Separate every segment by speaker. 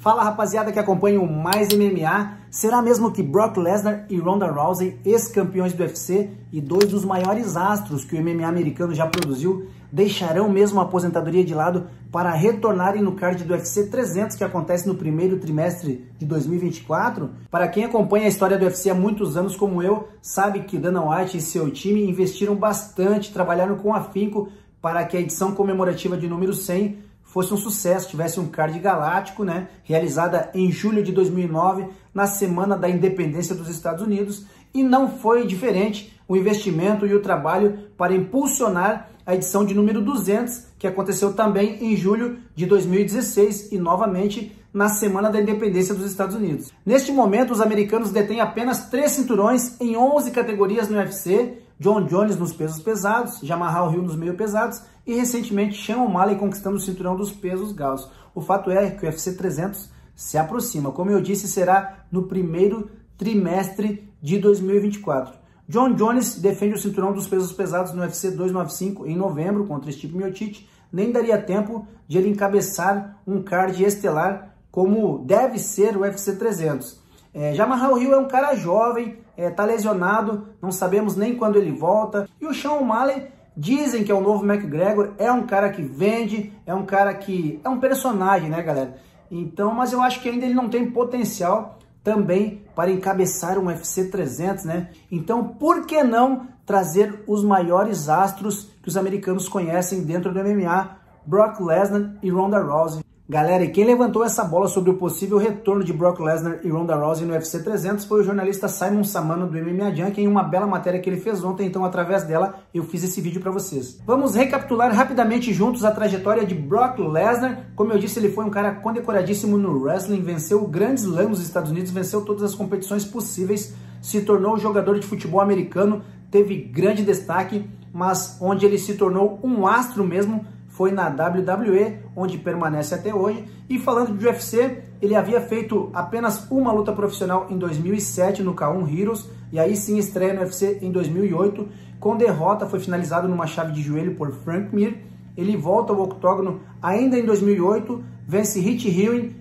Speaker 1: Fala rapaziada que acompanha o Mais MMA, será mesmo que Brock Lesnar e Ronda Rousey, ex-campeões do UFC e dois dos maiores astros que o MMA americano já produziu, deixarão mesmo a aposentadoria de lado para retornarem no card do UFC 300 que acontece no primeiro trimestre de 2024? Para quem acompanha a história do UFC há muitos anos como eu, sabe que Dana White e seu time investiram bastante, trabalharam com afinco para que a edição comemorativa de número 100 fosse um sucesso, tivesse um card galáctico, né, realizada em julho de 2009, na semana da independência dos Estados Unidos, e não foi diferente o investimento e o trabalho para impulsionar a edição de número 200, que aconteceu também em julho de 2016 e novamente na semana da independência dos Estados Unidos. Neste momento, os americanos detêm apenas 3 cinturões em 11 categorias no UFC, John Jones nos pesos pesados, Jamahal Hill nos meio pesados e recentemente Sean O'Malley conquistando o cinturão dos pesos galos. O fato é que o UFC 300 se aproxima, como eu disse, será no primeiro trimestre de 2024. John Jones defende o cinturão dos pesos pesados no UFC 295 em novembro contra Stipe Miocic. Nem daria tempo de ele encabeçar um card estelar como deve ser o UFC 300. Jamahal Hill é um cara jovem, tá lesionado, não sabemos nem quando ele volta. E o Sean O'Malley, dizem que é o novo McGregor, é um cara que vende, é um cara que é um personagem, né, galera? Então, mas eu acho que ainda ele não tem potencial também para encabeçar um UFC 300, né? Então, por que não trazer os maiores astros que os americanos conhecem dentro do MMA, Brock Lesnar e Ronda Rousey? Galera, e quem levantou essa bola sobre o possível retorno de Brock Lesnar e Ronda Rousey no UFC 300 foi o jornalista Simon Samano do MMA Junkie em uma bela matéria que ele fez ontem, então através dela eu fiz esse vídeo para vocês. Vamos recapitular rapidamente juntos a trajetória de Brock Lesnar. Como eu disse, ele foi um cara condecoradíssimo no wrestling, venceu o Grand Slam nos Estados Unidos, venceu todas as competições possíveis, se tornou jogador de futebol americano, teve grande destaque, mas onde ele se tornou um astro mesmo foi na WWE, onde permanece até hoje. E falando de UFC, ele havia feito apenas uma luta profissional em 2007 no K1 Heroes, e aí sim estreia no UFC em 2008, com derrota, foi finalizado numa chave de joelho por Frank Mir. Ele volta ao octógono ainda em 2008, vence Rich Ewing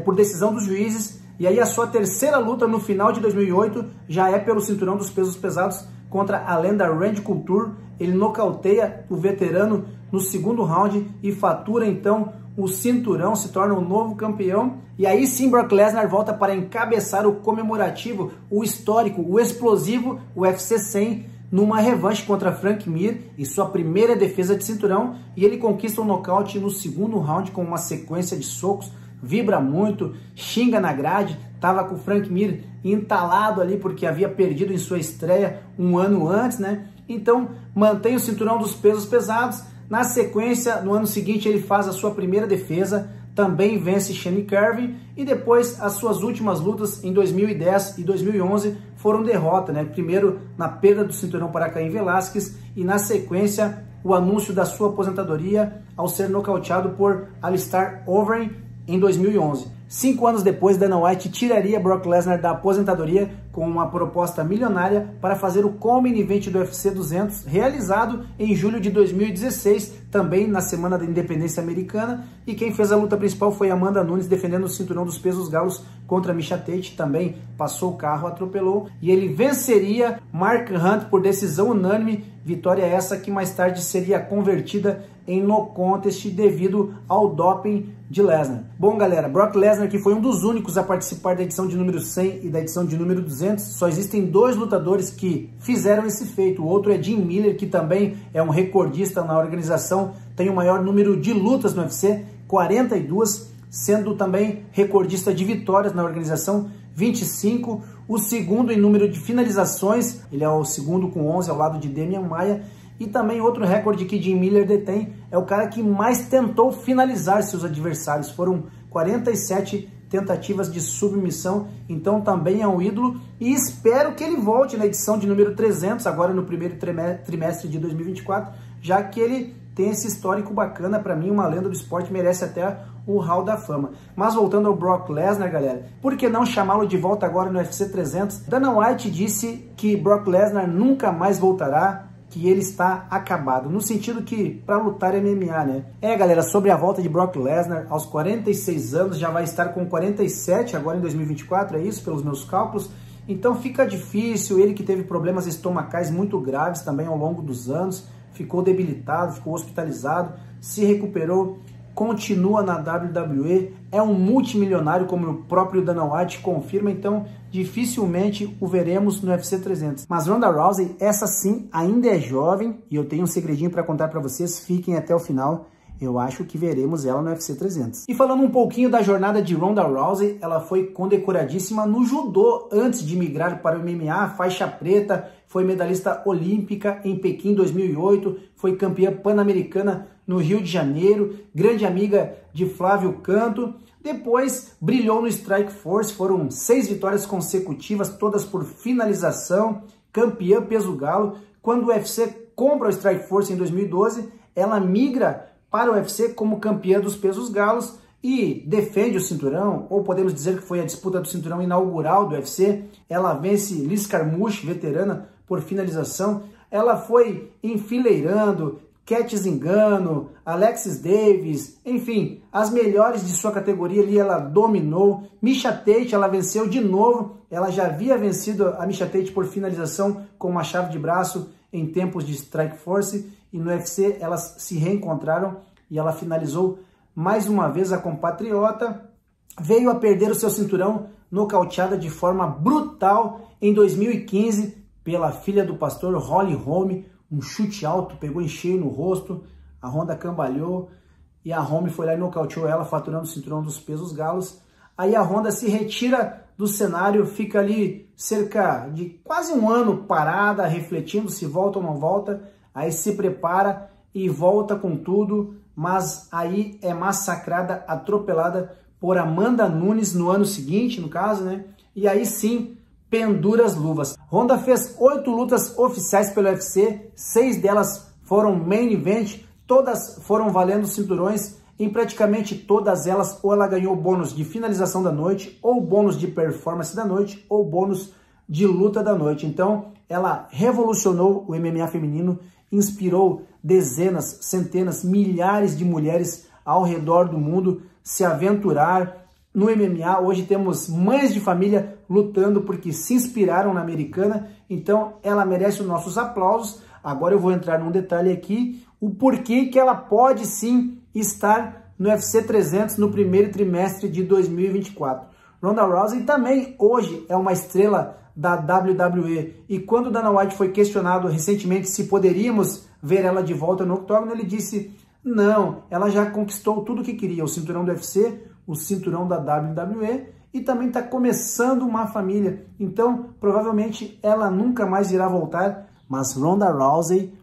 Speaker 1: por decisão dos juízes, e aí a sua terceira luta no final de 2008 já é pelo cinturão dos pesos pesados contra a lenda Randy Couture. Ele nocauteia o veterano no segundo round e fatura então o cinturão, se torna o novo campeão. E aí sim Brock Lesnar volta para encabeçar o comemorativo, o histórico, o explosivo UFC 100 numa revanche contra Frank Mir e sua primeira defesa de cinturão, e ele conquista um nocaute no segundo round com uma sequência de socos, vibra muito, xinga na grade, tava com o Frank Mir entalado ali porque havia perdido em sua estreia um ano antes, né? Então mantém o cinturão dos pesos pesados. Na sequência, no ano seguinte, ele faz a sua primeira defesa, também vence Shane Carvin, e depois as suas últimas lutas em 2010 e 2011 foram derrota, né? Primeiro na perda do cinturão para Caim Velasquez e na sequência o anúncio da sua aposentadoria ao ser nocauteado por Alistair Overeem em 2011. 5 anos depois, Dana White tiraria Brock Lesnar da aposentadoria com uma proposta milionária para fazer o co-main event do UFC 200, realizado em julho de 2016, também na semana da independência americana, e quem fez a luta principal foi Amanda Nunes, defendendo o cinturão dos pesos galos contra Miesha Tate, também passou o carro, atropelou, e ele venceria Mark Hunt por decisão unânime, vitória essa que mais tarde seria convertida em no contest devido ao doping de Lesnar. Bom, galera, Brock Lesnar, que foi um dos únicos a participar da edição de número 100 e da edição de número 200, só existem 2 lutadores que fizeram esse feito. O outro é Jim Miller, que também é um recordista na organização, tem o maior número de lutas no UFC, 42, sendo também recordista de vitórias na organização, 25. O segundo em número de finalizações, ele é o segundo com 11 ao lado de Demian Maia. E também outro recorde que Jim Miller detém, é o cara que mais tentou finalizar seus adversários. Foram 47 tentativas de submissão, então também é um ídolo. E espero que ele volte na edição de número 300, agora no primeiro trimestre de 2024, já que ele tem esse histórico bacana. Para mim, uma lenda do esporte, merece até o Hall da Fama. Mas voltando ao Brock Lesnar, galera, por que não chamá-lo de volta agora no UFC 300? Dana White disse que Brock Lesnar nunca mais voltará, que ele está acabado, no sentido que para lutar MMA, né? Galera, sobre a volta de Brock Lesnar, aos 46 anos, já vai estar com 47 agora em 2024, é isso, pelos meus cálculos. Então fica difícil, ele que teve problemas estomacais muito graves também ao longo dos anos, ficou debilitado, ficou hospitalizado, se recuperou, continua na WWE, é um multimilionário, como o próprio Dana White confirma, então dificilmente o veremos no UFC 300. Mas Ronda Rousey, essa sim, ainda é jovem, e eu tenho um segredinho para contar para vocês, fiquem até o final, eu acho que veremos ela no UFC 300. E falando um pouquinho da jornada de Ronda Rousey, ela foi condecoradíssima no judô antes de migrar para o MMA, faixa preta, foi medalhista olímpica em Pequim 2008, foi campeã pan-americana no Rio de Janeiro, grande amiga de Flávio Canto. Depois brilhou no Strikeforce, foram 6 vitórias consecutivas, todas por finalização, campeã peso galo. Quando o UFC compra o Strikeforce em 2012, ela migra para o UFC como campeã dos pesos galos e defende o cinturão, ou podemos dizer que foi a disputa do cinturão inaugural do UFC. Ela vence Liz Carmouche, veterana, por finalização. Ela foi enfileirando Cat Zingano, Alexis Davis, enfim, as melhores de sua categoria ali ela dominou. Miesha Tate, ela venceu de novo, ela já havia vencido a Miesha Tate por finalização com uma chave de braço em tempos de Strikeforce, e no UFC elas se reencontraram e ela finalizou mais uma vez a compatriota. Veio a perder o seu cinturão nocauteada de forma brutal em 2015 pela filha do pastor Holly Holm, um chute alto, pegou em cheio no rosto, a Ronda cambalhou e a Holm foi lá e nocauteou ela, faturando o cinturão dos pesos galos. Aí a Ronda se retira do cenário, fica ali cerca de quase um ano parada, refletindo se volta ou não volta, aí se prepara e volta com tudo, mas aí é massacrada, atropelada por Amanda Nunes no ano seguinte, no caso, né? E aí sim, pendura as luvas. Ronda fez 8 lutas oficiais pelo UFC, 6 delas foram main event, todas foram valendo cinturões. Em praticamente todas elas, ou ela ganhou bônus de finalização da noite, ou bônus de performance da noite, ou bônus de luta da noite. Então, ela revolucionou o MMA feminino, inspirou dezenas, centenas, milhares de mulheres ao redor do mundo se aventurar no MMA. Hoje temos mães de família lutando porque se inspiraram na americana, então ela merece os nossos aplausos. Agora eu vou entrar num detalhe aqui, o porquê que ela pode sim estar no UFC 300 no primeiro trimestre de 2024. Ronda Rousey também hoje é uma estrela da WWE, e quando Dana White foi questionado recentemente se poderíamos ver ela de volta no octógono, ele disse não, ela já conquistou tudo o que queria, o cinturão do UFC, o cinturão da WWE, e também está começando uma família, então provavelmente ela nunca mais irá voltar, mas Ronda Rousey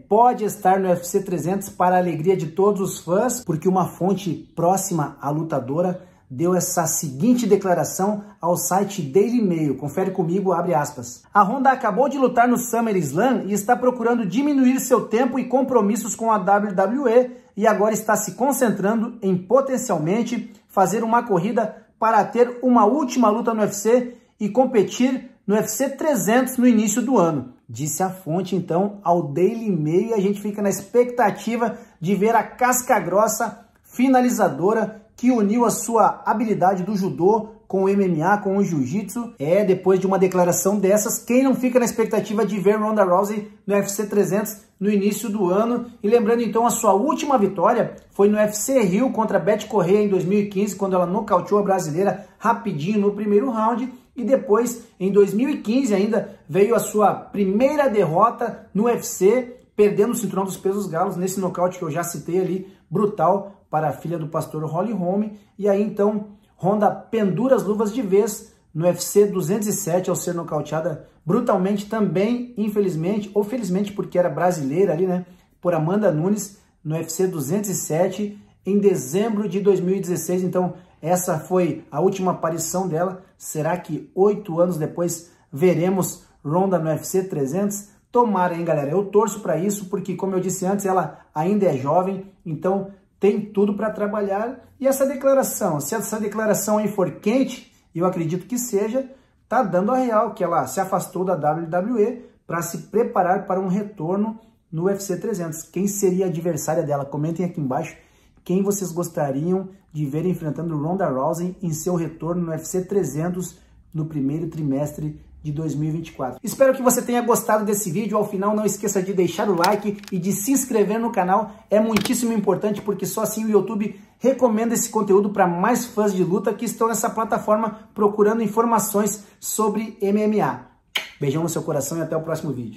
Speaker 1: pode estar no UFC 300 para a alegria de todos os fãs, porque uma fonte próxima à lutadora deu essa seguinte declaração ao site Daily Mail. Confere comigo, abre aspas. A Ronda acabou de lutar no SummerSlam e está procurando diminuir seu tempo e compromissos com a WWE e agora está se concentrando em potencialmente fazer uma corrida para ter uma última luta no UFC e competir no UFC 300 no início do ano. Disse a fonte, então, ao Daily Mail, e a gente fica na expectativa de ver a casca-grossa finalizadora que uniu a sua habilidade do judô com o MMA, com o jiu-jitsu. Depois de uma declaração dessas, quem não fica na expectativa de ver Ronda Rousey no UFC 300 no início do ano? E lembrando, então, a sua última vitória foi no UFC Rio contra Bethe Correia em 2015, quando ela nocauteou a brasileira rapidinho no primeiro round. E depois, em 2015 ainda, veio a sua primeira derrota no UFC, perdendo o cinturão dos pesos galos, nesse nocaute que eu já citei ali, brutal, para a filha do pastor Holly Holm. E aí, então, Ronda pendura as luvas de vez no UFC 207 ao ser nocauteada brutalmente também, infelizmente, ou felizmente porque era brasileira ali, né, por Amanda Nunes, no UFC 207 em dezembro de 2016. Então, essa foi a última aparição dela. Será que 8 anos depois veremos Ronda no UFC 300? Tomara, hein, galera? Eu torço para isso, porque, como eu disse antes, ela ainda é jovem, então tem tudo para trabalhar. E essa declaração, se essa declaração aí for quente, eu acredito que seja, tá dando a real, que ela se afastou da WWE para se preparar para um retorno no UFC 300. Quem seria a adversária dela? Comentem aqui embaixo quem vocês gostariam de ver enfrentando Ronda Rousey em seu retorno no UFC 300 no primeiro trimestre de 2024. Espero que você tenha gostado desse vídeo. Ao final, não esqueça de deixar o like e de se inscrever no canal. É muitíssimo importante porque só assim o YouTube recomenda esse conteúdo para mais fãs de luta que estão nessa plataforma procurando informações sobre MMA. Beijão no seu coração e até o próximo vídeo.